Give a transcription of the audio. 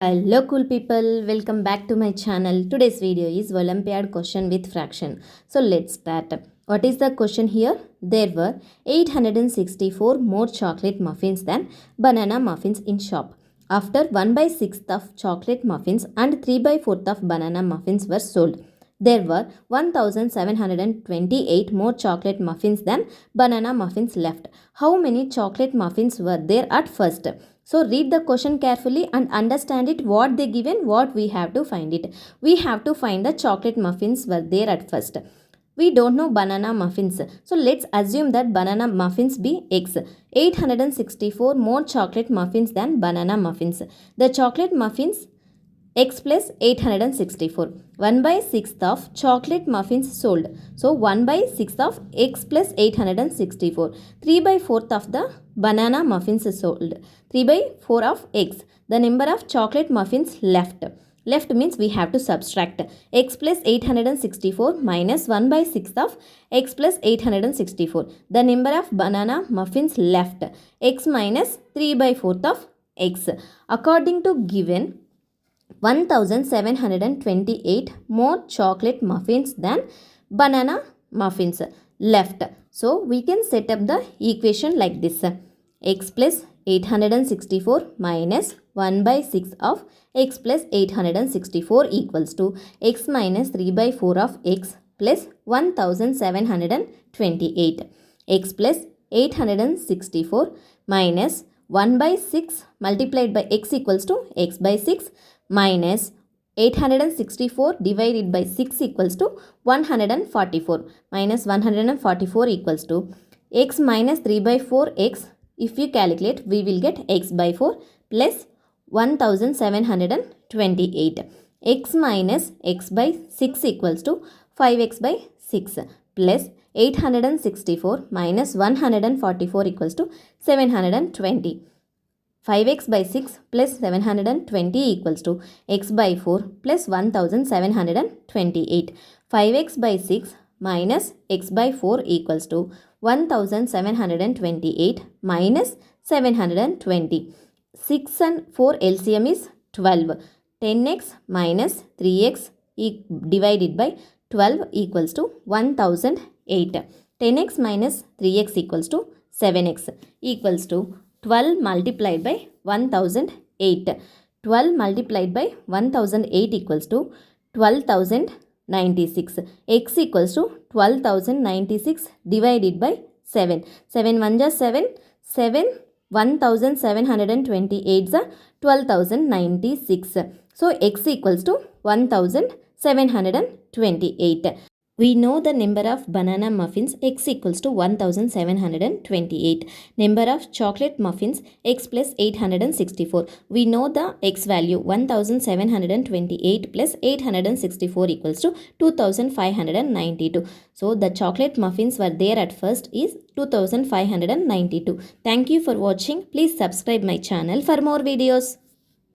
Hello cool people, welcome back to my channel. Today's video is Olympiad question with fraction. So let's start. What is the question here? There were 864 more chocolate muffins than banana muffins in shop. After 1 by 6th of chocolate muffins and 3 by 4th of banana muffins were sold, there were 1728 more chocolate muffins than banana muffins left. How many chocolate muffins were there at first? So read the question carefully and understand it, what they given, what we have to find it. We have to find the chocolate muffins were there at first. We don't know banana muffins. So let's assume that banana muffins be X. 864 more chocolate muffins than banana muffins. The chocolate muffins X plus 864. 1 by 6th of chocolate muffins sold. So 1 by 6th of X plus 864. 3 by 4th of the banana muffins sold. 3 by 4 of X. The number of chocolate muffins left. Left means we have to subtract. X plus 864 minus 1 by 6th of X plus 864. The number of banana muffins left. X minus 3 by 4th of X. According to given, 1728 more chocolate muffins than banana muffins left. So we can set up the equation like this. X plus 864 minus 1 by 6 of X plus 864 equals to X minus 3 by 4 of X plus 1728. X plus 864 minus 1 by 6 multiplied by X equals to X by 6 minus 864 divided by 6 equals to 144 minus 144 equals to X minus 3 by 4 X. If you calculate, we will get X by 4 plus 1728. X minus X by 6 equals to 5X by 6 plus 864 minus 144 equals to 720. 5x by 6 plus 720 equals to x by 4 plus 1728. 5x by 6 minus x by 4 equals to 1728 minus 720. 6 and 4 LCM is 12. 10x minus 3x divided by 12 equals to 1008. 10x minus 3x equals to 7x equals to 12 multiplied by 1008. 12 multiplied by 1008 equals to 12,096. X equals to 12,096 divided by 7. 7 1 is 7. 7 1728 is 12,096. So x equals to 1728. We know the number of banana muffins x equals to 1728. Number of chocolate muffins x plus 864. We know the x value 1728 plus 864 equals to 2592. So the chocolate muffins were there at first is 2592. Thank you for watching. Please subscribe my channel for more videos.